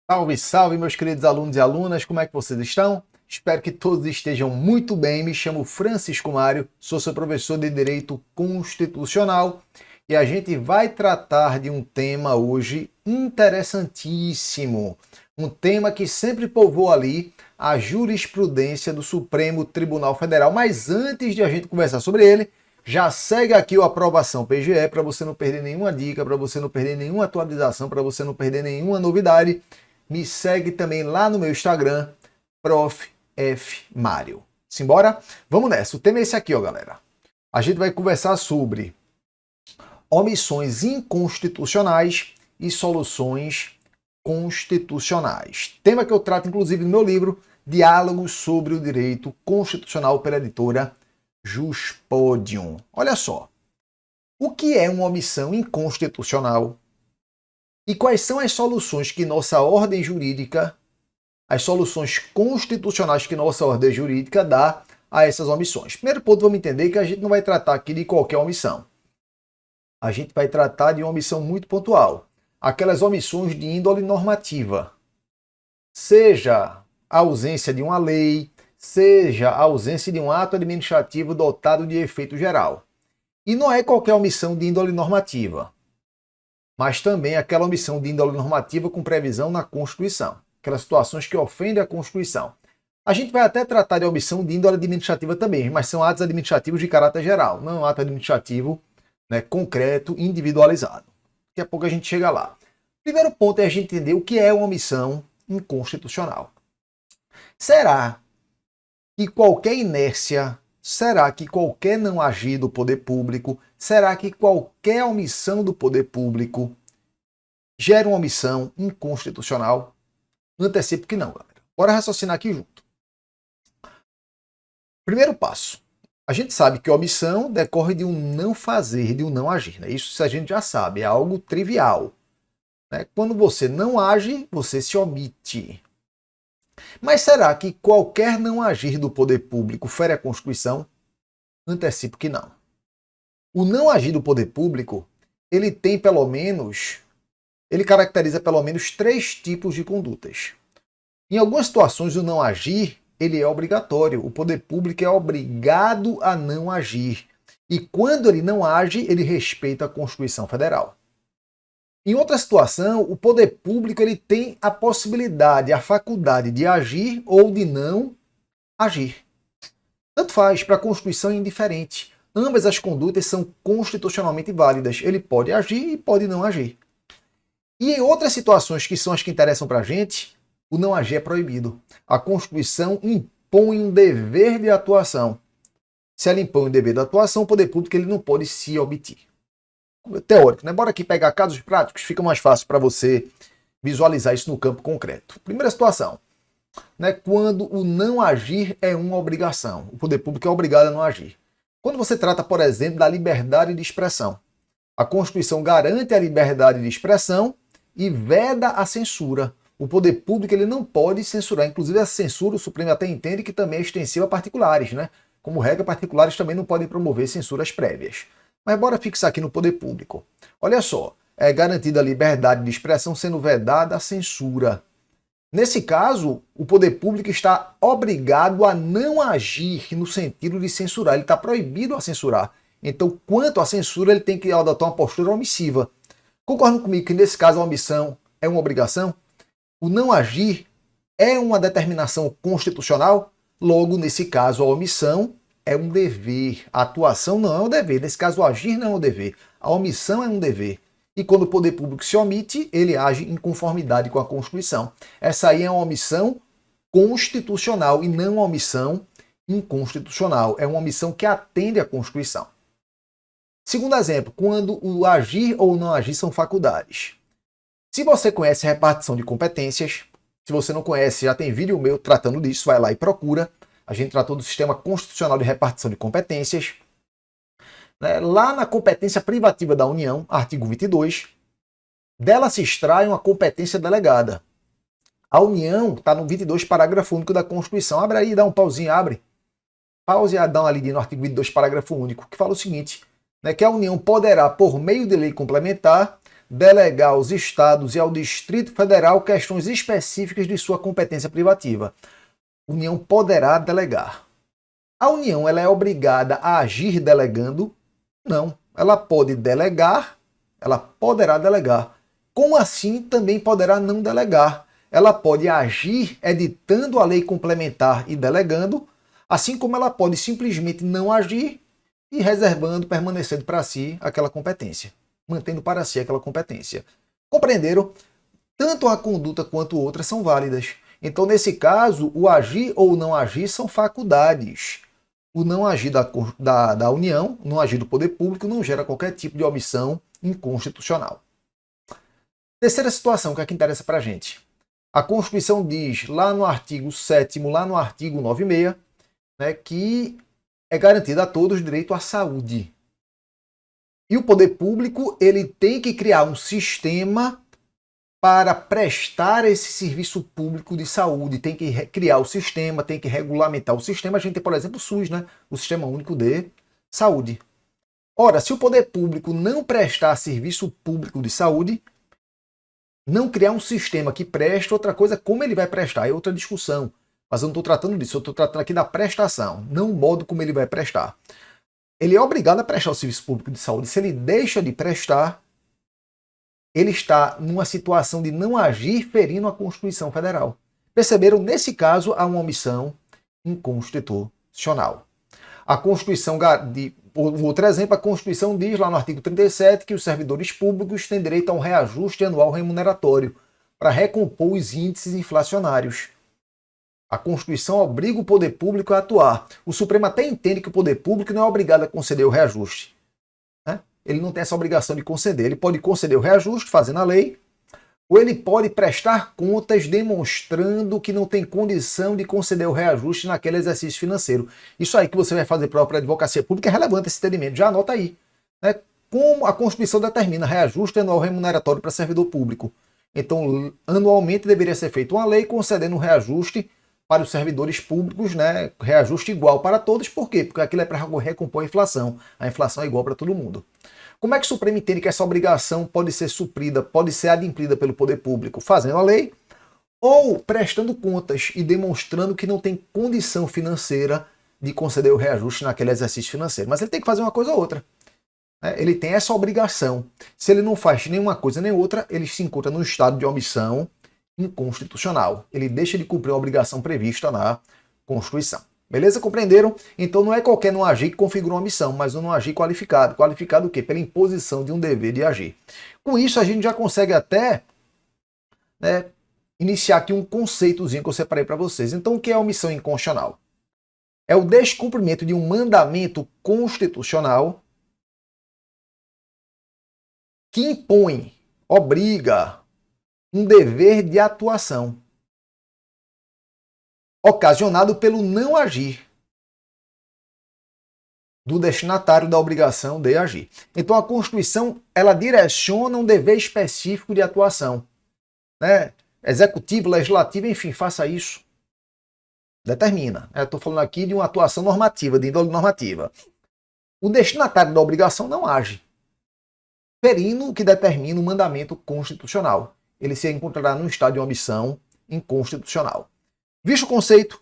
Salve, salve, meus queridos alunos e alunas, como é que vocês estão? Espero que todos estejam muito bem. Me chamo Francisco Mário, sou seu professor de Direito Constitucional e a gente vai tratar de um tema hoje interessantíssimo. Um tema que sempre povoa ali a jurisprudência do Supremo Tribunal Federal. Mas antes de a gente conversar sobre ele, já segue aqui o Aprovação PGE para você não perder nenhuma dica, para você não perder nenhuma atualização, para você não perder nenhuma novidade. Me segue também lá no meu Instagram, Prof. F. Mário. Simbora? Vamos nessa. O tema é esse aqui, ó, galera. A gente vai conversar sobre omissões inconstitucionais e soluções constitucionais. Tema que eu trato, inclusive, no meu livro, Diálogos sobre o Direito Constitucional, pela editora Juspodium. Olha só. O que é uma omissão inconstitucional? E quais são as soluções que nossa ordem jurídica, as soluções constitucionais que nossa ordem jurídica dá a essas omissões? Primeiro ponto, vamos entender que a gente não vai tratar aqui de qualquer omissão. A gente vai tratar de uma omissão muito pontual. Aquelas omissões de índole normativa. Seja a ausência de uma lei, seja a ausência de um ato administrativo dotado de efeito geral. E não é qualquer omissão de índole normativa, mas também aquela omissão de índole normativa com previsão na Constituição. Aquelas situações que ofendem a Constituição. A gente vai até tratar de omissão de índole administrativa também, mas são atos administrativos de caráter geral, não um ato administrativo, concreto, individualizado. Daqui a pouco a gente chega lá. Primeiro ponto é a gente entender o que é uma omissão inconstitucional. Será que qualquer inércia, será que qualquer não agir do poder público, será que qualquer omissão do poder público gera uma omissão inconstitucional? Antecipo que não, galera. Bora raciocinar aqui junto. Primeiro passo. A gente sabe que a omissão decorre de um não fazer, de um não agir. Né? Isso a gente já sabe, é algo trivial. Né? Quando você não age, você se omite. Mas será que qualquer não agir do poder público fere a Constituição? Antecipo que não. O não agir do poder público, ele caracteriza pelo menos 3 tipos de condutas. Em algumas situações, o não agir, ele é obrigatório. O poder público é obrigado a não agir. E quando ele não age, ele respeita a Constituição Federal. Em outra situação, o poder público ele tem a possibilidade, a faculdade de agir ou de não agir. Tanto faz, para a Constituição é indiferente. Ambas as condutas são constitucionalmente válidas. Ele pode agir e pode não agir. E em outras situações que são as que interessam para a gente, o não agir é proibido. A Constituição impõe um dever de atuação. Se ela impõe um dever de atuação, o poder público ele não pode se omitir. Teórico, né? Bora aqui pegar casos práticos, fica mais fácil para você visualizar isso no campo concreto. Primeira situação, né? Quando o não agir é uma obrigação. O poder público é obrigado a não agir. Quando você trata, por exemplo, da liberdade de expressão. A Constituição garante a liberdade de expressão e veda a censura. O poder público ele não pode censurar. Inclusive, a censura, o Supremo até entende que também é extensiva a particulares, né? Como regra, particulares também não podem promover censuras prévias. Mas bora fixar aqui no poder público. Olha só, é garantida a liberdade de expressão sendo vedada a censura. Nesse caso, o poder público está obrigado a não agir no sentido de censurar. Ele está proibido a censurar. Então, quanto à censura, ele tem que adotar uma postura omissiva. Concordam comigo que nesse caso a omissão é uma obrigação? O não agir é uma determinação constitucional? Logo, nesse caso, a omissão é um dever. A atuação não é um dever. Nesse caso, o agir não é um dever. A omissão é um dever. E quando o poder público se omite, ele age em conformidade com a Constituição. Essa aí é uma omissão constitucional e não uma omissão inconstitucional. É uma omissão que atende à Constituição. Segundo exemplo, quando o agir ou não agir são faculdades. Se você conhece repartição de competências, se você não conhece, já tem vídeo meu tratando disso, vai lá e procura. A gente tratou do Sistema Constitucional de Repartição de Competências. Lá na competência privativa da União, artigo 22, dela se extrai uma competência delegada. A União está no 22, parágrafo único da Constituição. Abre aí, dá um pauzinho, abre. Pause e dá uma lidinha no artigo 22, parágrafo único, que fala o seguinte, que a União poderá, por meio de lei complementar, delegar aos estados e ao Distrito Federal questões específicas de sua competência privativa. A União poderá delegar. A União ela é obrigada a agir delegando? Não. Ela pode delegar, ela poderá delegar. Como assim também poderá não delegar? Ela pode agir editando a lei complementar e delegando, assim como ela pode simplesmente não agir e reservando, permanecendo para si aquela competência, mantendo para si aquela competência. Compreenderam? Tanto uma conduta quanto outra são válidas. Então, nesse caso, o agir ou não agir são faculdades. O não agir da União, o não agir do poder público, não gera qualquer tipo de omissão inconstitucional. Terceira situação, que é que interessa para a gente. A Constituição diz, lá no artigo 7º, lá no artigo 96, né, que é garantido a todos o direito à saúde. E o poder público ele tem que criar um sistema para prestar esse serviço público de saúde, tem que criar o sistema, tem que regulamentar o sistema. A gente tem, por exemplo, o SUS, né? O Sistema Único de Saúde. Ora, se o poder público não prestar serviço público de saúde, não criar um sistema que preste, outra coisa, como ele vai prestar, é outra discussão. Mas eu não estou tratando disso, eu estou tratando aqui da prestação, não o modo como ele vai prestar. Ele é obrigado a prestar o serviço público de saúde. Se ele deixa de prestar, ele está numa situação de não agir ferindo a Constituição Federal. Perceberam? Nesse caso, há uma omissão inconstitucional. A Constituição, outro exemplo, a Constituição diz lá no artigo 37 que os servidores públicos têm direito a um reajuste anual remuneratório para recompor os índices inflacionários. A Constituição obriga o poder público a atuar. O Supremo até entende que o poder público não é obrigado a conceder o reajuste. Ele não tem essa obrigação de conceder. Ele pode conceder o reajuste, fazendo a lei, ou ele pode prestar contas demonstrando que não tem condição de conceder o reajuste naquele exercício financeiro. Isso aí que você vai fazer para a advocacia pública é relevante esse entendimento. Já anota aí. Né? Como a Constituição determina reajuste anual remuneratório para servidor público. Então, anualmente deveria ser feita uma lei concedendo um reajuste para os servidores públicos, né? Reajuste igual para todos. Por quê? Porque aquilo é para recompor a inflação. A inflação é igual para todo mundo. Como é que o Supremo entende que essa obrigação pode ser suprida, pode ser adimplida pelo poder público? Fazendo a lei ou prestando contas e demonstrando que não tem condição financeira de conceder o reajuste naquele exercício financeiro. Mas ele tem que fazer uma coisa ou outra. Ele tem essa obrigação. Se ele não faz nenhuma coisa nem outra, ele se encontra num estado de omissão inconstitucional. Ele deixa de cumprir a obrigação prevista na Constituição. Beleza? Compreenderam? Então não é qualquer não agir que configura uma omissão, mas um não agir qualificado. Qualificado o quê? Pela imposição de um dever de agir. Com isso a gente já consegue até iniciar aqui um conceitozinho que eu separei para vocês. Então o que é omissão inconstitucional? É o descumprimento de um mandamento constitucional que impõe, obriga um dever de atuação ocasionado pelo não agir do destinatário da obrigação de agir. Então a Constituição ela direciona um dever específico de atuação. Né? Executivo, legislativo, enfim, faça isso. Determina. Estou falando aqui de uma atuação normativa, de índole normativa. O destinatário da obrigação não age, ferindo o que determina o mandamento constitucional. Ele se encontrará num estado de omissão inconstitucional. Visto o conceito,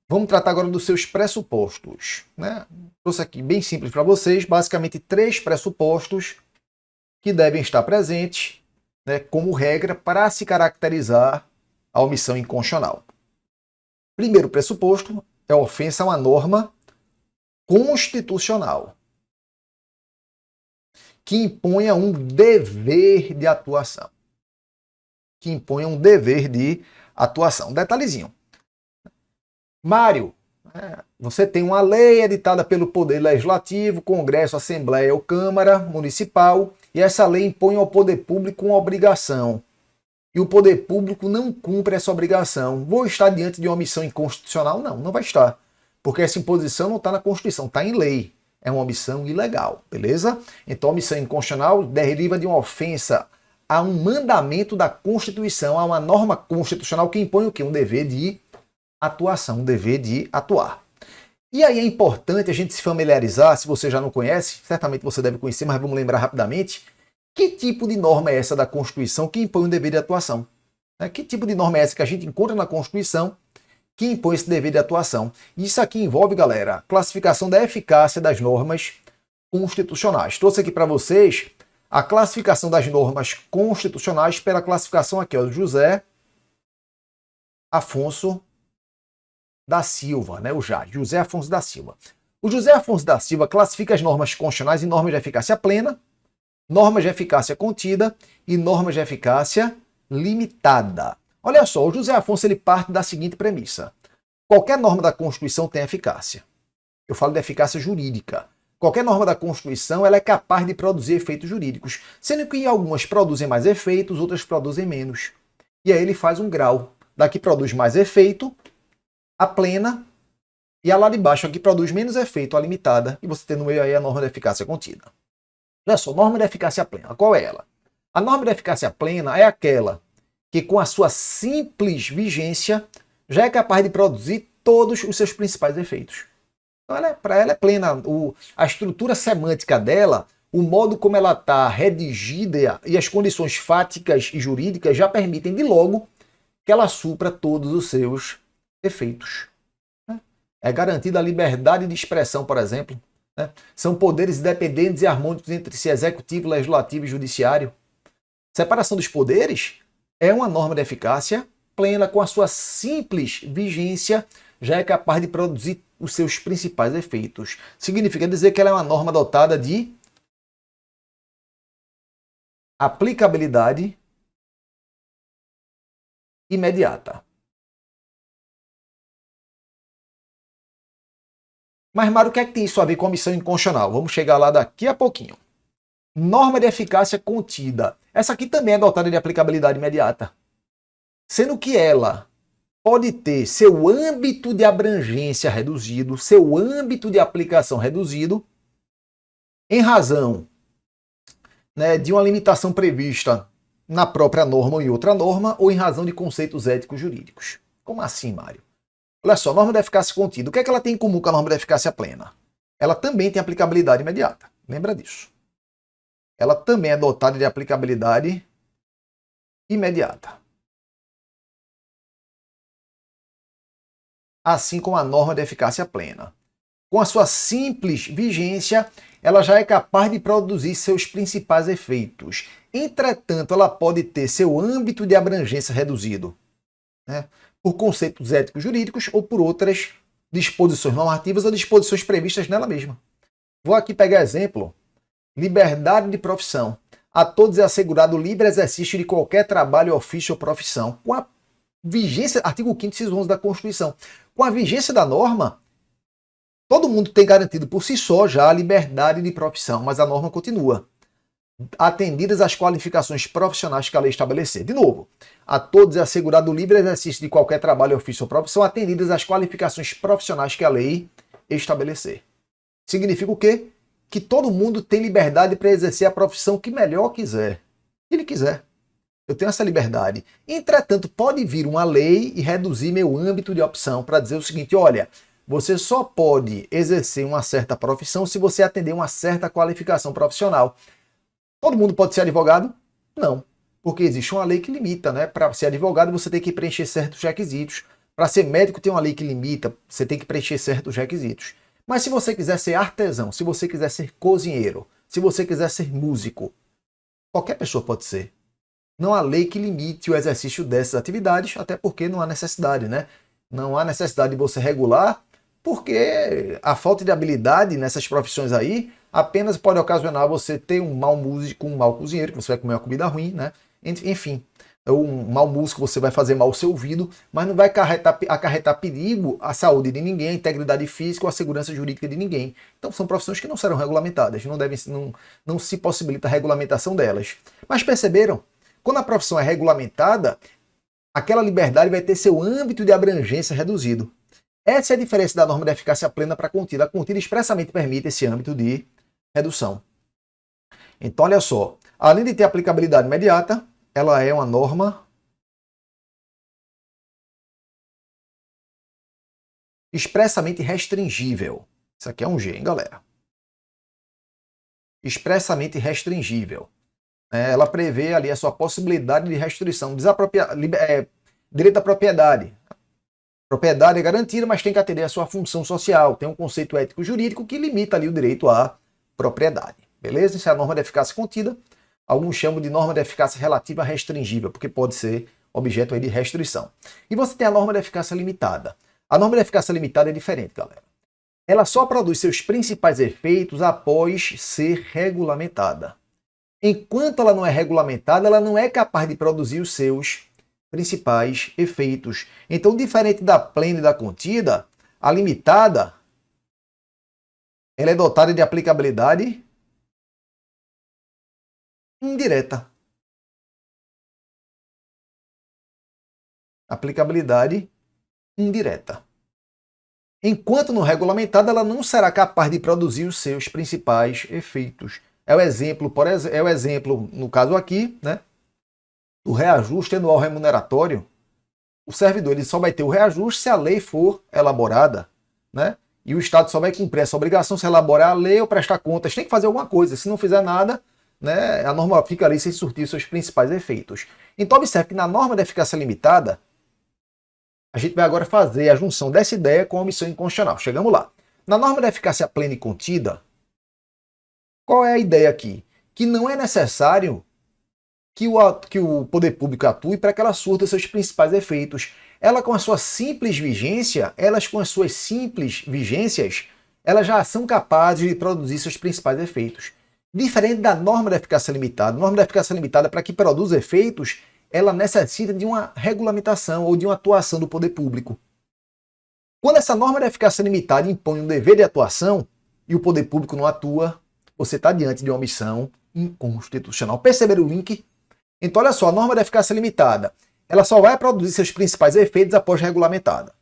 vamos tratar agora dos seus pressupostos. Né? Trouxe aqui bem simples para vocês, basicamente 3 pressupostos que devem estar presentes, né, como regra para se caracterizar a omissão inconstitucional. Primeiro pressuposto é a ofensa a uma norma constitucional que imponha um dever de atuação. Que imponha um dever de atuação. Detalhezinho. Mário, você tem uma lei editada pelo Poder Legislativo, Congresso, Assembleia ou Câmara Municipal, e essa lei impõe ao poder público uma obrigação. E o poder público não cumpre essa obrigação. Vou estar diante de uma omissão inconstitucional? Não, não vai estar. Porque essa imposição não está na Constituição, está em lei. É uma omissão ilegal, beleza? Então a omissão inconstitucional deriva de uma ofensa a um mandamento da Constituição, a uma norma constitucional que impõe o quê? Um dever de atuação, um dever de atuar. E aí é importante a gente se familiarizar, se você já não conhece, certamente você deve conhecer, mas vamos lembrar rapidamente, Que tipo de norma é essa da Constituição que impõe o dever de atuação? Que tipo de norma é essa que a gente encontra na Constituição que impõe esse dever de atuação? Isso aqui envolve, galera, a classificação da eficácia das normas constitucionais. Trouxe aqui para vocês a classificação das normas constitucionais pela classificação aqui, ó, do José Afonso da Silva, né? José Afonso da Silva. O José Afonso da Silva classifica as normas constitucionais em normas de eficácia plena, normas de eficácia contida e normas de eficácia limitada. Olha só, o José Afonso ele parte da seguinte premissa: qualquer norma da Constituição tem eficácia. Eu falo de eficácia jurídica. Qualquer norma da Constituição ela é capaz de produzir efeitos jurídicos, sendo que algumas produzem mais efeitos, outras produzem menos. E aí ele faz um grau. Daqui produz mais efeito, a plena, e a lá de baixo aqui produz menos efeito, a limitada, e você tem no meio aí a norma de eficácia contida. Olha só, norma de eficácia plena, qual é ela? A norma de eficácia plena é aquela que com a sua simples vigência já é capaz de produzir todos os seus principais efeitos. Então, para ela é plena. A estrutura semântica dela, o modo como ela está redigida e as condições fáticas e jurídicas já permitem de logo que ela supra todos os seus efeitos. É garantida a liberdade de expressão, por exemplo. São poderes independentes e harmônicos entre si, executivo, legislativo e judiciário. Separação dos poderes é uma norma de eficácia plena, com a sua simples vigência já é capaz de produzir os seus principais efeitos. Significa dizer que ela é uma norma dotada de aplicabilidade imediata. Mas, Mário, o que é que tem isso a ver com a missão inconstitucional? Vamos chegar lá daqui a pouquinho. Norma de eficácia contida. Essa aqui também é dotada de aplicabilidade imediata. Sendo que ela pode ter seu âmbito de abrangência reduzido, seu âmbito de aplicação reduzido, em razão, né, de uma limitação prevista na própria norma ou em outra norma, ou em razão de conceitos éticos jurídicos. Como assim, Mário? Olha só, norma de eficácia contida. O que é que ela tem em comum com a norma de eficácia plena? Ela também tem aplicabilidade imediata. Lembra disso. Ela também é dotada de aplicabilidade imediata. Assim como a norma de eficácia plena. Com a sua simples vigência, ela já é capaz de produzir seus principais efeitos. Entretanto, ela pode ter seu âmbito de abrangência reduzido, né, por conceitos éticos jurídicos ou por outras disposições normativas ou disposições previstas nela mesma. Vou aqui pegar exemplo: liberdade de profissão. A todos é assegurado o livre exercício de qualquer trabalho, ofício ou profissão. Com a vigência, artigo 5º, inciso 11 da Constituição. Com a vigência da norma, todo mundo tem garantido por si só já a liberdade de profissão, mas a norma continua. Atendidas as qualificações profissionais que a lei estabelecer. De novo, a todos é assegurado o livre exercício de qualquer trabalho, ofício ou profissão, atendidas as qualificações profissionais que a lei estabelecer. Significa o quê? Que todo mundo tem liberdade para exercer a profissão que melhor quiser. Se ele quiser. Eu tenho essa liberdade. Entretanto, pode vir uma lei e reduzir meu âmbito de opção para dizer o seguinte: olha, você só pode exercer uma certa profissão se você atender uma certa qualificação profissional. Todo mundo pode ser advogado? Não. Porque existe uma lei que limita, né? Para ser advogado, você tem que preencher certos requisitos. Para ser médico, tem uma lei que limita, você tem que preencher certos requisitos. Mas se você quiser ser artesão, se você quiser ser cozinheiro, se você quiser ser músico, qualquer pessoa pode ser. Não há lei que limite o exercício dessas atividades, até porque não há necessidade, né? Não há necessidade de você regular, porque a falta de habilidade nessas profissões aí apenas pode ocasionar você ter um mau músico, um mau cozinheiro, que você vai comer uma comida ruim, né? Enfim, um mau músico, você vai fazer mal ao seu ouvido, mas não vai acarretar perigo à saúde de ninguém, à integridade física ou à segurança jurídica de ninguém. Então são profissões que não serão regulamentadas, não se possibilita a regulamentação delas. Mas perceberam? Quando a profissão é regulamentada, aquela liberdade vai ter seu âmbito de abrangência reduzido. Essa é a diferença da norma de eficácia plena para a contida. A contida expressamente permite esse âmbito de redução. Então, olha só, além de ter aplicabilidade imediata, ela é uma norma expressamente restringível. Isso aqui é um G, hein, galera? Expressamente restringível. né? Ela prevê ali a sua possibilidade de restrição, direito à propriedade. Propriedade é garantida, mas tem que atender a sua função social. Tem um conceito ético-jurídico que limita ali o direito à propriedade. Beleza? Isso é a norma de eficácia contida. Alguns chamam de norma de eficácia relativa restringível, porque pode ser objeto aí de restrição. E você tem a norma de eficácia limitada. A norma de eficácia limitada é diferente, galera. Ela só produz seus principais efeitos após ser regulamentada. Enquanto ela não é regulamentada, ela não é capaz de produzir os seus principais efeitos. Então, diferente da plena e da contida, a limitada ela é dotada de aplicabilidade indireta. Aplicabilidade indireta. Enquanto não regulamentada, ela não será capaz de produzir os seus principais efeitos. É o exemplo, no caso aqui, né, do reajuste anual remuneratório. O servidor ele só vai ter o reajuste se a lei for elaborada, né? E o Estado só vai cumprir essa obrigação se elaborar a lei ou prestar contas. Tem que fazer alguma coisa. Se não fizer nada, né, a norma fica ali sem surtir seus principais efeitos. Então observe que na norma de eficácia limitada, a gente vai agora fazer a junção dessa ideia com a omissão inconstitucional. Chegamos lá. Na norma de eficácia plena e contida, qual é a ideia aqui? Que não é necessário que o poder público atue para que ela surta seus principais efeitos. Elas com as suas simples vigências, elas já são capazes de produzir seus principais efeitos. Diferente da norma de eficácia limitada. A norma de eficácia limitada, para que produza efeitos, ela necessita de uma regulamentação ou de uma atuação do poder público. Quando essa norma de eficácia limitada impõe um dever de atuação e o poder público não atua, você está diante de uma omissão inconstitucional. Perceberam o link? Então, olha só, a norma de eficácia limitada, ela só vai produzir seus principais efeitos após regulamentada.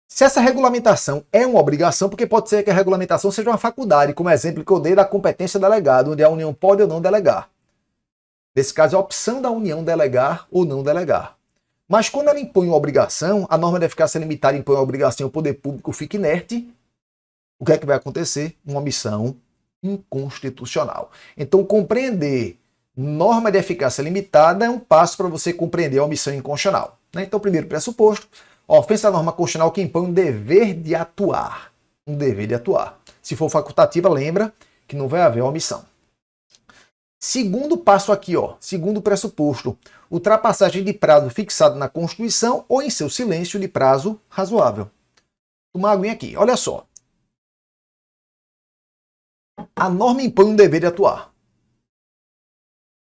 Se essa regulamentação é uma obrigação, porque pode ser que a regulamentação seja uma faculdade, como exemplo que eu dei da competência delegada, onde a União pode ou não delegar. Nesse caso, é a opção da União delegar ou não delegar. Mas quando ela impõe uma obrigação, a norma de eficácia limitada impõe uma obrigação e o poder público fica inerte, o que é que vai acontecer? Uma omissão inconstitucional. Então, compreender norma de eficácia limitada é um passo para você compreender a omissão inconstitucional. Né? Então, primeiro pressuposto, a ofensa à norma constitucional que impõe um dever de atuar. Um dever de atuar. Se for facultativa, lembra que não vai haver omissão. Segundo passo aqui, segundo pressuposto, ultrapassagem de prazo fixado na Constituição ou em seu silêncio de prazo razoável. Toma uma aguinha aqui, olha só. A norma impõe um dever de atuar.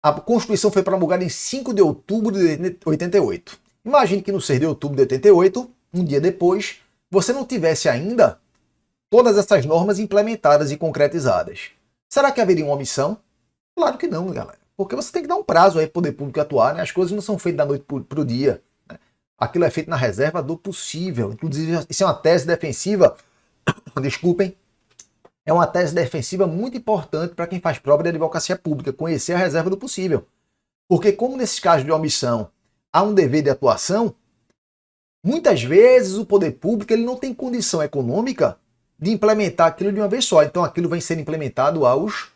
A Constituição foi promulgada em 5 de outubro de 88. Imagine que no 6 de outubro de 88, um dia depois, você não tivesse ainda todas essas normas implementadas e concretizadas. Será que haveria uma omissão? Claro que não, galera. Porque você tem que dar um prazo aí para o poder público atuar, né? As coisas não são feitas da noite para o dia. Né? Aquilo é feito na reserva do possível. Inclusive, isso é uma tese defensiva, desculpem, é uma tese defensiva muito importante para quem faz prova de advocacia pública, conhecer a reserva do possível. Porque como nesses casos de omissão há um dever de atuação, muitas vezes o poder público ele não tem condição econômica de implementar aquilo de uma vez só. Então aquilo vai ser implementado aos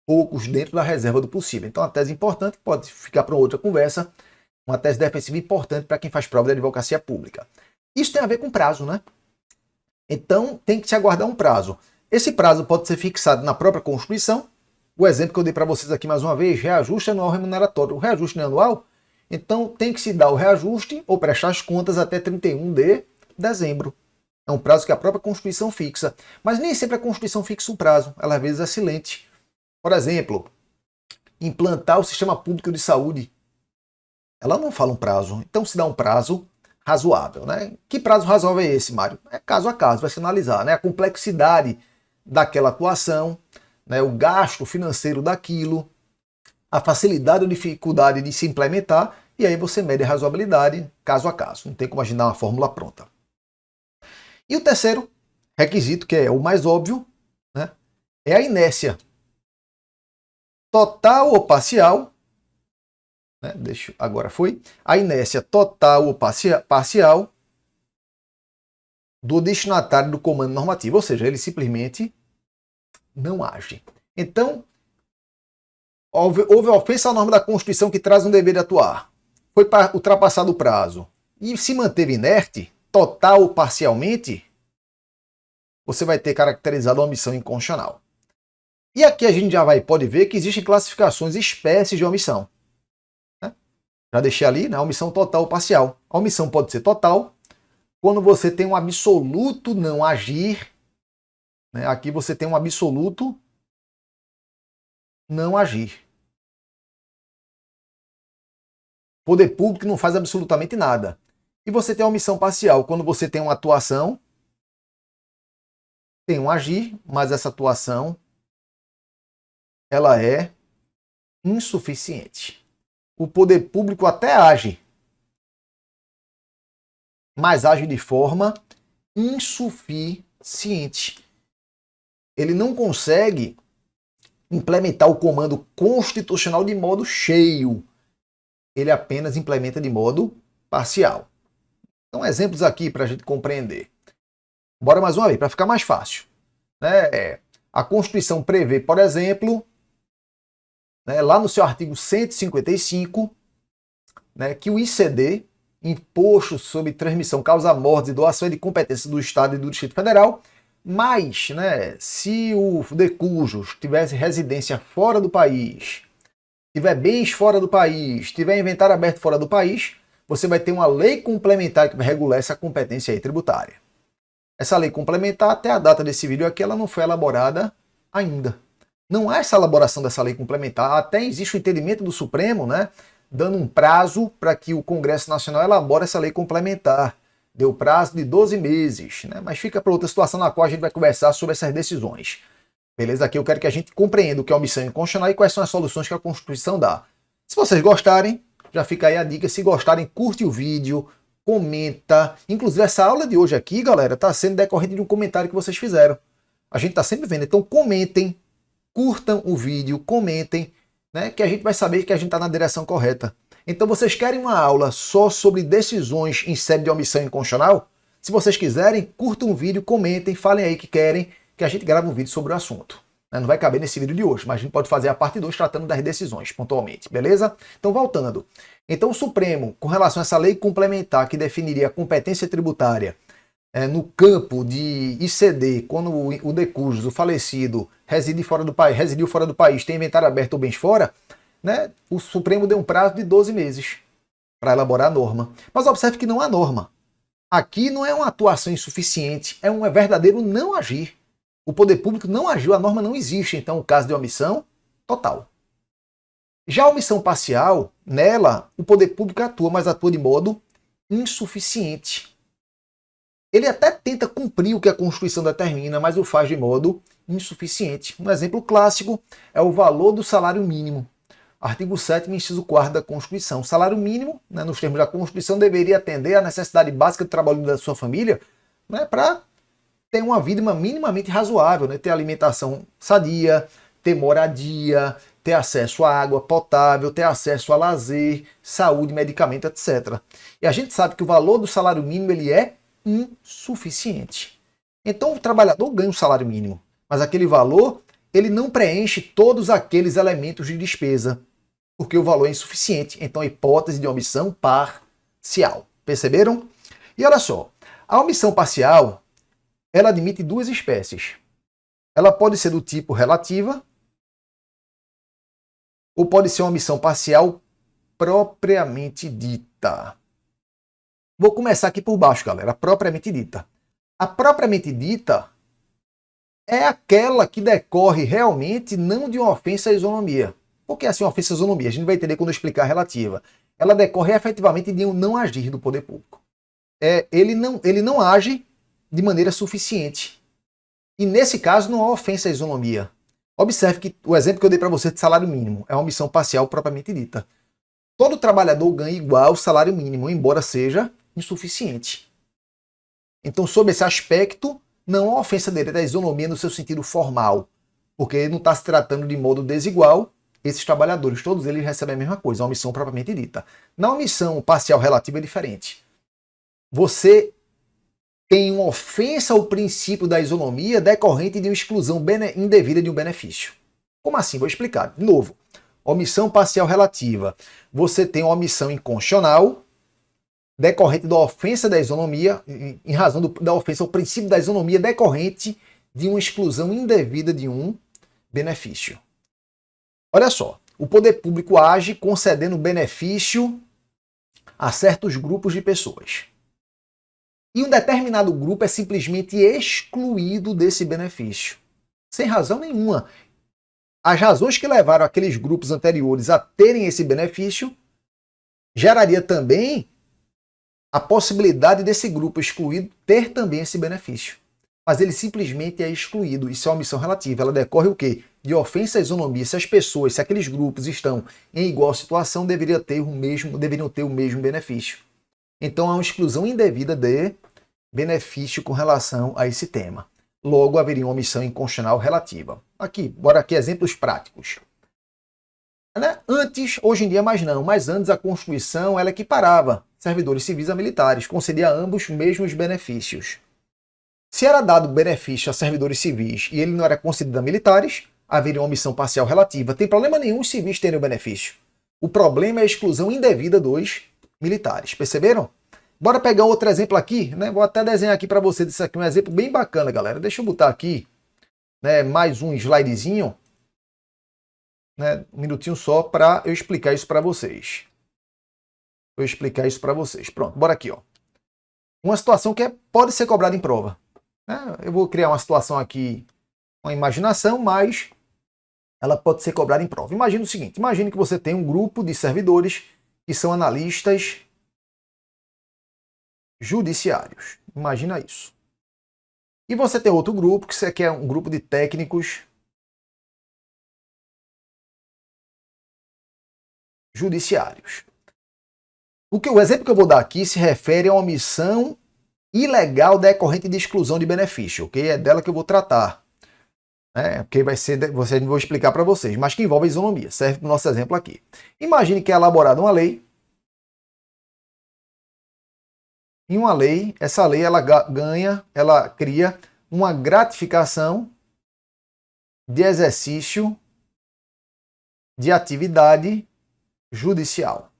poucos dentro da reserva do possível. Então, uma tese importante, pode ficar para outra conversa, uma tese defensiva importante para quem faz prova de advocacia pública. Isso tem a ver com prazo, né? Então, tem que se aguardar um prazo. Esse prazo pode ser fixado na própria Constituição. O exemplo que eu dei para vocês aqui mais uma vez, reajuste anual remuneratório. O reajuste não é anual, então tem que se dar o reajuste ou prestar as contas até 31 de dezembro. É um prazo que a própria Constituição fixa. Mas nem sempre a Constituição fixa um prazo, ela às vezes é silente. Por exemplo, implantar o sistema público de saúde. Ela não fala um prazo, então se dá um prazo razoável. Né? Que prazo razoável é esse, Mário? É caso a caso, vai se analisar, né? A complexidade daquela atuação, né? O gasto financeiro daquilo, a facilidade ou dificuldade de se implementar, e aí você mede a razoabilidade caso a caso. Não tem como imaginar uma fórmula pronta. E o terceiro requisito, que é o mais óbvio, né? É a inércia. Total ou parcial, né? Agora foi, a inércia total ou parcial do destinatário do comando normativo, ou seja, ele simplesmente não age. Então, houve ofensa à norma da Constituição que traz um dever de atuar. Foi ultrapassado o prazo e se manteve inerte, total ou parcialmente, você vai ter caracterizado a omissão inconstitucional. E aqui a gente já pode ver que existem classificações, espécies de omissão. Né? Já deixei ali, né? Omissão total ou parcial. A omissão pode ser total quando você tem um absoluto não agir. Né? Aqui você tem um absoluto não agir. O poder público não faz absolutamente nada. E você tem a omissão parcial quando você tem uma atuação, tem um agir, mas essa atuação ela é insuficiente. O poder público até age, mas age de forma insuficiente. Ele não consegue implementar o comando constitucional de modo cheio. Ele apenas implementa de modo parcial. Então, exemplos aqui para a gente compreender. Bora mais uma vez, para ficar mais fácil. Né? A Constituição prevê, por exemplo, né, lá no seu artigo 155, né, que o ICD, Imposto sobre Transmissão, Causa Mortes e Doação é de competência do Estado e do Distrito Federal, mas, né, se o de cujos tivesse residência fora do país, tiver bens fora do país, tiver inventário aberto fora do país, você vai ter uma lei complementar que vai regular essa competência aí tributária. Essa lei complementar, até a data desse vídeo aqui, ela não foi elaborada ainda. Não há essa elaboração dessa lei complementar, até existe o entendimento do Supremo, né, dando um prazo para que o Congresso Nacional elabore essa lei complementar. Deu prazo de 12 meses, né, mas fica para outra situação na qual a gente vai conversar sobre essas decisões. Beleza? Aqui eu quero que a gente compreenda o que é omissão inconstitucional e quais são as soluções que a Constituição dá. Se vocês gostarem, já fica aí a dica. Se gostarem, curte o vídeo, comenta. Inclusive, essa aula de hoje aqui, galera, está sendo decorrente de um comentário que vocês fizeram. A gente está sempre vendo. Então, comentem, curtam o vídeo, comentem, né, que a gente vai saber que a gente está na direção correta. Então, vocês querem uma aula só sobre decisões em sede de omissão inconstitucional? Se vocês quiserem, curtam o vídeo, comentem, falem aí que querem, que a gente grava um vídeo sobre o assunto. Não vai caber nesse vídeo de hoje, mas a gente pode fazer a parte 2 tratando das decisões, pontualmente, beleza? Então, voltando. Então, o Supremo, com relação a essa lei complementar que definiria a competência tributária no campo de ICD, quando o de cujos, o falecido, residiu fora do país, tem inventário aberto ou bens fora, né, o Supremo deu um prazo de 12 meses para elaborar a norma. Mas observe que não há norma. Aqui não é uma atuação insuficiente, é um verdadeiro não agir. O poder público não agiu, a norma não existe, então o caso de omissão total. Já a omissão parcial, nela, o poder público atua, mas atua de modo insuficiente. Ele até tenta cumprir o que a Constituição determina, mas o faz de modo insuficiente. Um exemplo clássico é o valor do salário mínimo. Artigo 7º, inciso 4º da Constituição. O salário mínimo, né, nos termos da Constituição, deveria atender à necessidade básica do trabalho da sua família, né, para ter uma vida minimamente razoável, né? Ter alimentação sadia, ter moradia, ter acesso à água potável, ter acesso a lazer, saúde, medicamento, etc. E a gente sabe que o valor do salário mínimo ele é insuficiente. Então o trabalhador ganha um salário mínimo, mas aquele valor ele não preenche todos aqueles elementos de despesa, porque o valor é insuficiente. Então a hipótese de omissão parcial. Perceberam? E olha só, a omissão parcial ela admite duas espécies. Ela pode ser do tipo relativa ou pode ser uma omissão parcial propriamente dita. Vou começar aqui por baixo, galera. Propriamente dita. A propriamente dita é aquela que decorre realmente não de uma ofensa à isonomia. Por que assim uma ofensa à isonomia? A gente vai entender quando eu explicar a relativa. Ela decorre efetivamente de um não agir do poder público. Ele não age de maneira suficiente. E nesse caso não há ofensa à isonomia. Observe que o exemplo que eu dei para você de salário mínimo é uma omissão parcial propriamente dita. Todo trabalhador ganha igual ao salário mínimo, embora seja insuficiente. Então, sob esse aspecto, não há ofensa direta à isonomia no seu sentido formal, porque não está se tratando de modo desigual esses trabalhadores. Todos eles recebem a mesma coisa, a omissão propriamente dita. Na omissão parcial relativa é diferente. Você tem uma ofensa ao princípio da isonomia decorrente de uma exclusão indevida de um benefício. Como assim? Vou explicar. De novo, Omissão parcial relativa. Você tem uma omissão inconstitucional decorrente da ofensa da isonomia, em razão da ofensa ao princípio da isonomia decorrente de uma exclusão indevida de um benefício. Olha só, o poder público age concedendo benefício a certos grupos de pessoas. E um determinado grupo é simplesmente excluído desse benefício, sem razão nenhuma. As razões que levaram aqueles grupos anteriores a terem esse benefício geraria também a possibilidade desse grupo excluído ter também esse benefício. Mas ele simplesmente é excluído. Isso é uma omissão relativa. Ela decorre o quê? De ofensa à isonomia. Se as pessoas, se aqueles grupos estão em igual situação, deveriam ter o mesmo benefício. Então há uma exclusão indevida de benefício com relação a esse tema. Logo, haveria uma omissão inconstitucional relativa. Bora aqui exemplos práticos. Antes, hoje em dia mais não, mas antes a Constituição ela equiparava servidores civis a militares, concedia a ambos os mesmos benefícios. Se era dado benefício a servidores civis e ele não era concedido a militares, haveria uma omissão parcial relativa. Tem problema nenhum os civis terem o benefício. O problema é a exclusão indevida dos militares. Perceberam? Bora pegar outro exemplo aqui, né? Vou até desenhar aqui para vocês isso aqui, um exemplo bem bacana, galera. Deixa eu botar aqui, né, mais um slidezinho, né, um minutinho só para eu explicar isso para vocês. Pronto, bora aqui, ó. Uma situação que pode ser cobrada em prova. Eu vou criar uma situação aqui, uma imaginação, mas ela pode ser cobrada em prova. Imagina o seguinte, imagine que você tem um grupo de servidores que são analistas judiciários. Imagina isso. E você tem outro grupo, que é um grupo de técnicos judiciários. O exemplo que eu vou dar aqui se refere a uma omissão ilegal decorrente de exclusão de benefício, ok? É dela que eu vou tratar. Porque vou explicar para vocês, mas que envolve a isonomia. Serve para o nosso exemplo aqui. Imagine que é elaborada uma lei. Em uma lei, essa lei ela cria uma gratificação de exercício de atividade judicial.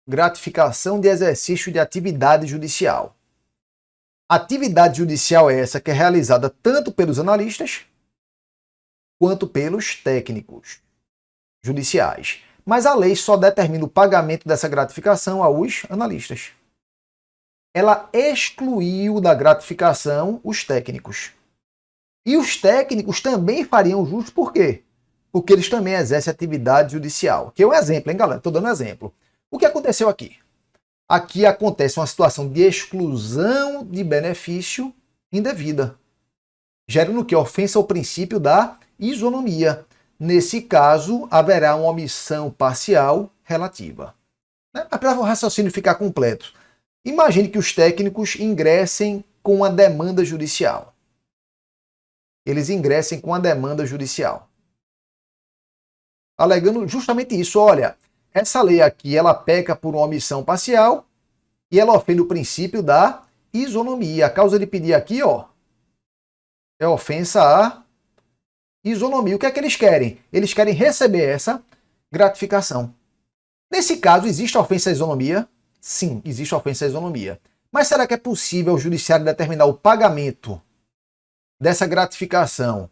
Gratificação de exercício de atividade judicial. Atividade judicial é essa que é realizada tanto pelos analistas quanto pelos técnicos judiciais. Mas a lei só determina o pagamento dessa gratificação aos analistas. Ela excluiu da gratificação os técnicos. E os técnicos também fariam jus por quê? Porque eles também exercem atividade judicial. Que é um exemplo, hein, galera? Estou dando um exemplo. O que aconteceu aqui? Aqui acontece uma situação de exclusão de benefício indevida, gerando o que? Ofensa ao princípio da isonomia. Nesse caso, haverá uma omissão parcial relativa. Para o raciocínio ficar completo, imagine que os técnicos ingressem com uma demanda judicial. Eles ingressem com a demanda judicial, alegando justamente isso. Olha, essa lei aqui, ela peca por uma omissão parcial e ela ofende o princípio da isonomia. A causa de pedir aqui, ó, é ofensa à isonomia. O que é que eles querem? Eles querem receber essa gratificação. Nesse caso, existe a ofensa à isonomia? Sim, existe a ofensa à isonomia. Mas será que é possível o judiciário determinar o pagamento dessa gratificação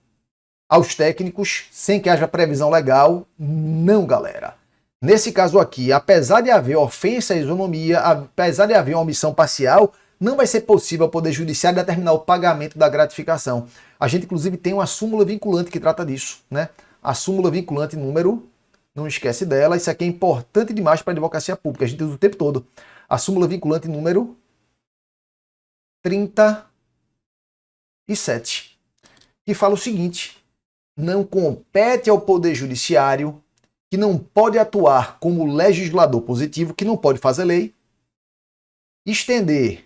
aos técnicos sem que haja previsão legal? Não, galera. Nesse caso aqui, apesar de haver ofensa à isonomia, apesar de haver uma omissão parcial, não vai ser possível ao Poder Judiciário determinar o pagamento da gratificação. A gente, inclusive, tem uma súmula vinculante que trata disso, né? A súmula vinculante número, não esquece dela, isso aqui é importante demais para a advocacia pública, a gente usa o tempo todo. A súmula vinculante número 37, que fala o seguinte: não compete ao Poder Judiciário, que não pode atuar como legislador positivo, que não pode fazer lei, estender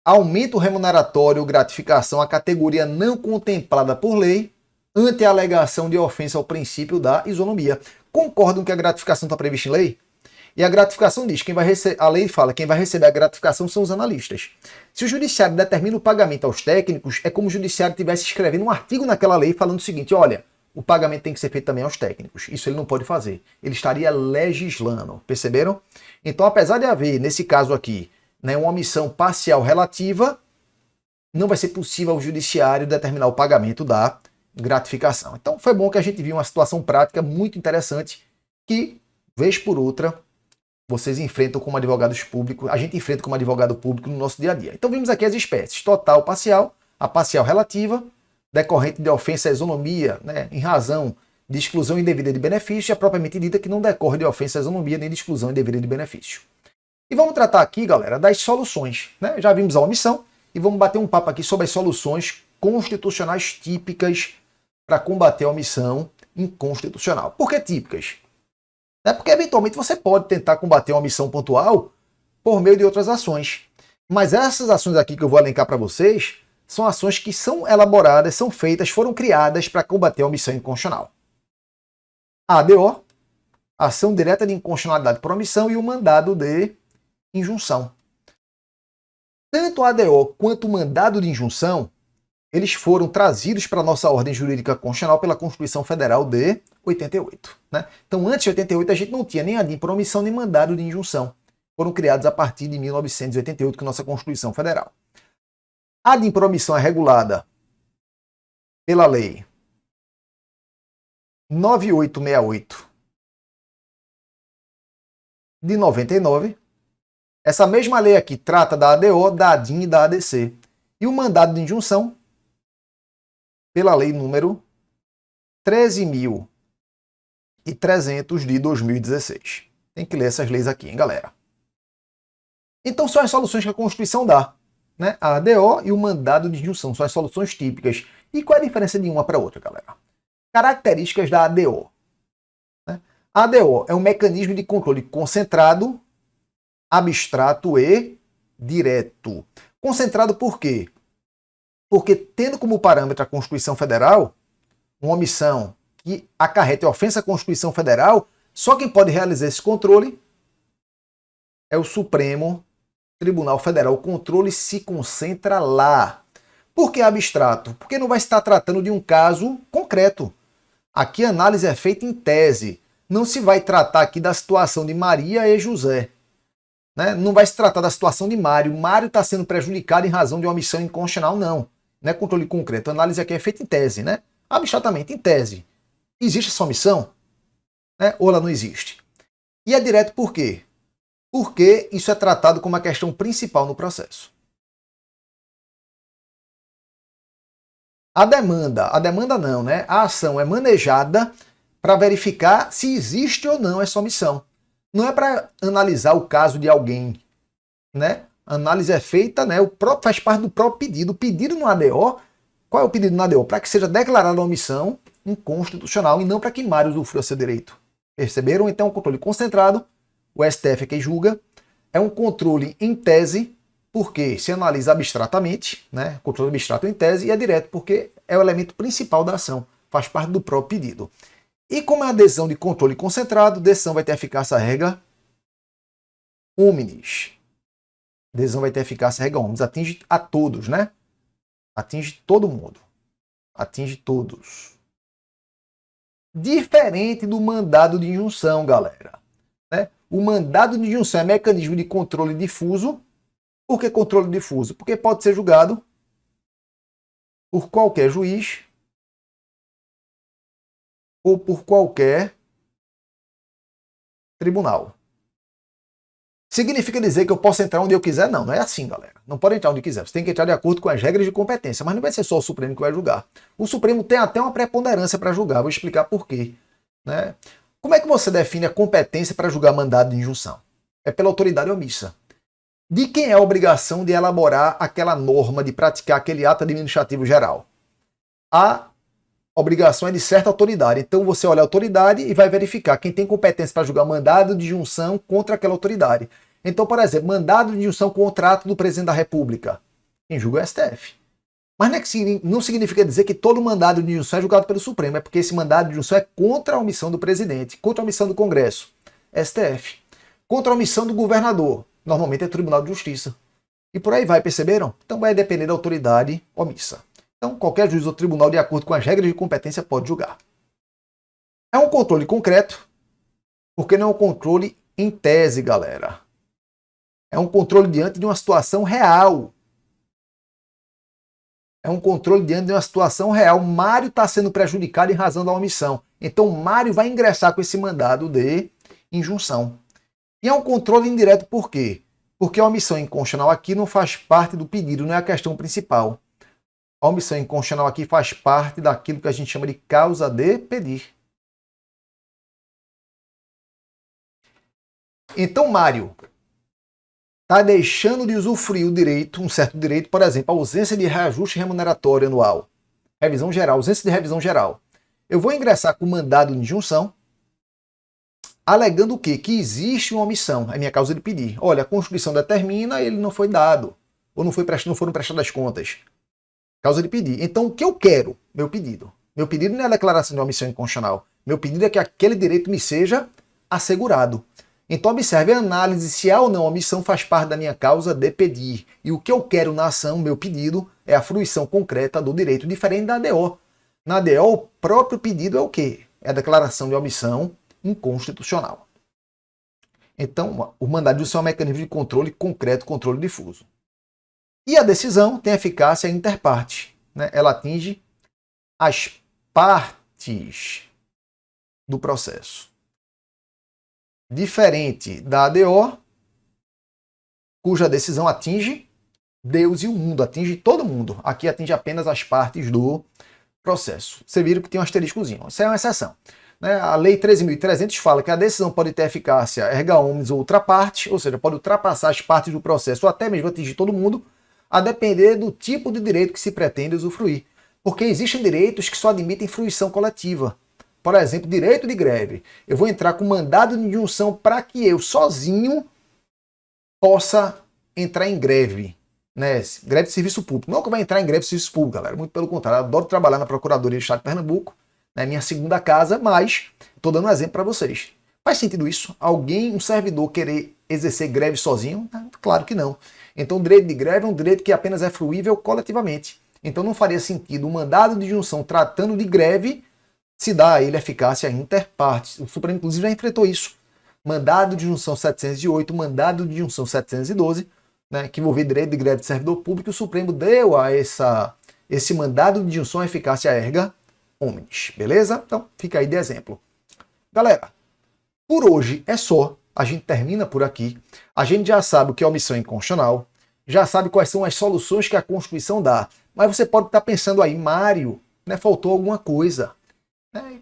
aumento remuneratório ou gratificação à categoria não contemplada por lei ante a alegação de ofensa ao princípio da isonomia. Concordam que a gratificação está prevista em lei? E a gratificação diz, a lei fala, quem vai receber a gratificação são os analistas. Se o judiciário determina o pagamento aos técnicos, é como o judiciário estivesse escrevendo um artigo naquela lei falando o seguinte: olha, o pagamento tem que ser feito também aos técnicos. Isso ele não pode fazer. Ele estaria legislando, perceberam? Então, apesar de haver, nesse caso aqui, né, uma omissão parcial relativa, não vai ser possível ao judiciário determinar o pagamento da gratificação. Então, foi bom que a gente viu uma situação prática muito interessante que, vez por outra, vocês enfrentam como advogados públicos, a gente enfrenta como advogado público no nosso dia a dia. Então, vimos aqui as espécies: total, parcial, a parcial relativa, decorrente de ofensa à isonomia, né, em razão de exclusão indevida de benefício, e a propriamente dita que não decorre de ofensa à isonomia nem de exclusão indevida de benefício. E vamos tratar aqui, galera, das soluções, né? Já vimos a omissão e vamos bater um papo aqui sobre as soluções constitucionais típicas para combater a omissão inconstitucional. Por que típicas? É porque eventualmente você pode tentar combater uma omissão pontual por meio de outras ações. Mas essas ações aqui que eu vou elencar para vocês são ações que são elaboradas, são feitas, foram criadas para combater a omissão inconstitucional. A ADO, ação direta de inconstitucionalidade por omissão, e o mandado de injunção. Tanto a ADO quanto o mandado de injunção, eles foram trazidos para a nossa ordem jurídica constitucional pela Constituição Federal de 88. Né? Então, antes de 88, a gente não tinha nem ADIM por omissão, nem mandado de injunção. Foram criados a partir de 1988, com a nossa Constituição Federal. A ADIM por omissão é regulada pela Lei 9868 de 99. Essa mesma lei aqui trata da ADO, da ADIM e da ADC. E o mandado de injunção pela lei número 13.300 de 2016. Tem que ler essas leis aqui, hein, galera? Então são as soluções que a Constituição dá, né? A ADO e o mandado de injunção são as soluções típicas. E qual é a diferença de uma para outra, galera? Características da ADO. Né? A ADO é um mecanismo de controle concentrado, abstrato e direto. Concentrado por quê? Porque, tendo como parâmetro a Constituição Federal, uma omissão que acarreta ofensa à Constituição Federal, só quem pode realizar esse controle é o Supremo Tribunal Federal. O controle se concentra lá. Por que abstrato? Porque não vai estar tratando de um caso concreto. Aqui a análise é feita em tese. Não se vai tratar aqui da situação de Maria e José. Né? Não vai se tratar da situação de Mário. Mário está sendo prejudicado em razão de uma omissão inconstitucional, não. Não é controle concreto. A análise aqui é feita em tese, né? Abstratamente, em tese. Existe essa omissão? Né? Ou ela não existe? E é direto por quê? Porque isso é tratado como a questão principal no processo. A demanda não, né? A ação é manejada para verificar se existe ou não essa omissão. Não é para analisar o caso de alguém, né? A análise é feita, né? Faz parte do próprio pedido. O pedido no ADO, qual é o pedido no ADO? Para que seja declarada a omissão inconstitucional e não para que Mário usufrua seu direito. Perceberam? Então, é um controle concentrado, o STF é quem julga, é um controle em tese, porque se analisa abstratamente, né? Controle abstrato em tese, e é direto, porque é o elemento principal da ação, faz parte do próprio pedido. E como é a adesão de controle concentrado, decisão vai ter eficácia rega omnes. Decisão vai ter eficácia rega omnes. Atinge a todos, né? Atinge todo mundo. Atinge todos. Diferente do mandado de injunção, galera. Né? O mandado de injunção é mecanismo de controle difuso. Por que controle difuso? Porque pode ser julgado por qualquer juiz ou por qualquer tribunal. Significa dizer que eu posso entrar onde eu quiser? Não, não é assim, galera. Não pode entrar onde quiser. Você tem que entrar de acordo com as regras de competência, mas não vai ser só o Supremo que vai julgar. O Supremo tem até uma preponderância para julgar. Vou explicar por quê. Né? Como é que você define a competência para julgar mandado de injunção? É pela autoridade omissa. De quem é a obrigação de elaborar aquela norma, de praticar aquele ato administrativo geral? A obrigação é de certa autoridade. Então você olha a autoridade e vai verificar quem tem competência para julgar mandado de injunção contra aquela autoridade. Então, por exemplo, mandado de injunção contra ato do presidente da República. Quem julga é o STF. Mas não significa dizer que todo mandado de injunção é julgado pelo Supremo. É porque esse mandado de injunção é contra a omissão do presidente, contra a omissão do Congresso, STF. Contra a omissão do governador, normalmente é Tribunal de Justiça. E por aí vai, perceberam? Então vai depender da autoridade omissa. Então qualquer juiz ou tribunal, de acordo com as regras de competência, pode julgar. É um controle concreto, porque não é um controle em tese, galera. É um controle diante de uma situação real. É um controle diante de uma situação real. Mário está sendo prejudicado em razão da omissão. Então, Mário vai ingressar com esse mandado de injunção. E é um controle indireto por quê? Porque a omissão inconstitucional aqui não faz parte do pedido, não é a questão principal. A omissão inconstitucional aqui faz parte daquilo que a gente chama de causa de pedir. Então, Mário está deixando de usufruir o direito, um certo direito, por exemplo, a ausência de reajuste remuneratório anual, revisão geral, ausência de revisão geral. Eu vou ingressar com mandado de injunção, alegando o quê? Que existe uma omissão, é minha causa de pedir. Olha, a Constituição determina, ele não foi dado, ou não foram prestadas contas. Causa de pedir. Então, o que eu quero? Meu pedido. Meu pedido não é a declaração de omissão inconstitucional. Meu pedido é que aquele direito me seja assegurado. Então, observe a análise se há ou não omissão faz parte da minha causa de pedir. E o que eu quero na ação, meu pedido, é a fruição concreta do direito, diferente da ADO. Na ADO, o próprio pedido é o quê? É a declaração de omissão inconstitucional. Então, o mandado de injunção é um mecanismo de controle concreto, controle difuso. E a decisão tem eficácia inter partes, né? Ela atinge as partes do processo. Diferente da ADO, cuja decisão atinge Deus e o mundo, atinge todo mundo. Aqui atinge apenas as partes do processo. Vocês viram que tem um asteriscozinho. Isso é uma exceção. Né? A Lei 13.300 fala que a decisão pode ter eficácia erga omnes ou outra parte, ou seja, pode ultrapassar as partes do processo ou até mesmo atingir todo mundo, a depender do tipo de direito que se pretende usufruir. Porque existem direitos que só admitem fruição coletiva. Por exemplo, direito de greve. Eu vou entrar com mandado de injunção para que eu, sozinho, possa entrar em greve. Né? Greve de serviço público. Não que eu vou entrar em greve de serviço público, galera. Muito pelo contrário. Eu adoro trabalhar na Procuradoria do Estado de Pernambuco. É minha segunda casa, mas estou dando um exemplo para vocês. Faz sentido isso? Um servidor, querer exercer greve sozinho? Claro que não. Então, o direito de greve é um direito que apenas é fruível coletivamente. Então, não faria sentido um mandado de injunção tratando de greve se dá a ele eficácia inter partes. O Supremo, inclusive, já enfrentou isso. Mandado de injunção 708, mandado de injunção 712, né, que envolvia direito de greve de servidor público, o Supremo deu a esse mandado de injunção eficácia erga omnes. Beleza? Então, fica aí de exemplo. Galera, por hoje é só. A gente termina por aqui. A gente já sabe o que é omissão inconstitucional, já sabe quais são as soluções que a Constituição dá. Mas você pode estar pensando aí, Mário, né, faltou alguma coisa.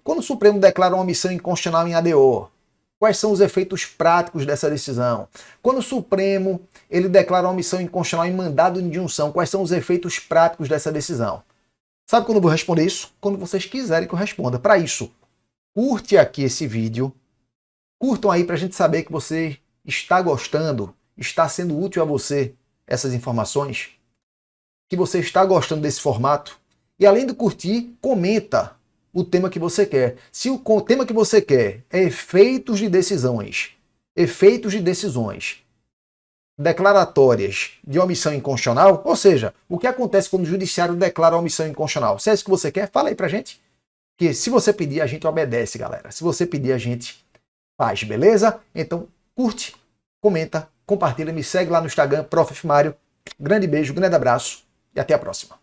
Quando o Supremo declara uma omissão inconstitucional em ADO, quais são os efeitos práticos dessa decisão? Quando o Supremo ele declara uma omissão inconstitucional em mandado de injunção, quais são os efeitos práticos dessa decisão? Sabe quando eu vou responder isso? Quando vocês quiserem que eu responda. Para isso, curte aqui esse vídeo. Curtam aí para a gente saber que você está gostando, está sendo útil a você essas informações, que você está gostando desse formato. E além de curtir, comenta o tema que você quer. Se o tema que você quer é efeitos de decisões declaratórias de omissão inconstitucional, ou seja, o que acontece quando o judiciário declara omissão inconstitucional, se é isso que você quer, fala aí pra gente, que se você pedir, a gente obedece, galera. Se você pedir, a gente faz, beleza? Então, curte, comenta, compartilha, me segue lá no Instagram, Prof. Mário. Grande beijo, grande abraço e até a próxima.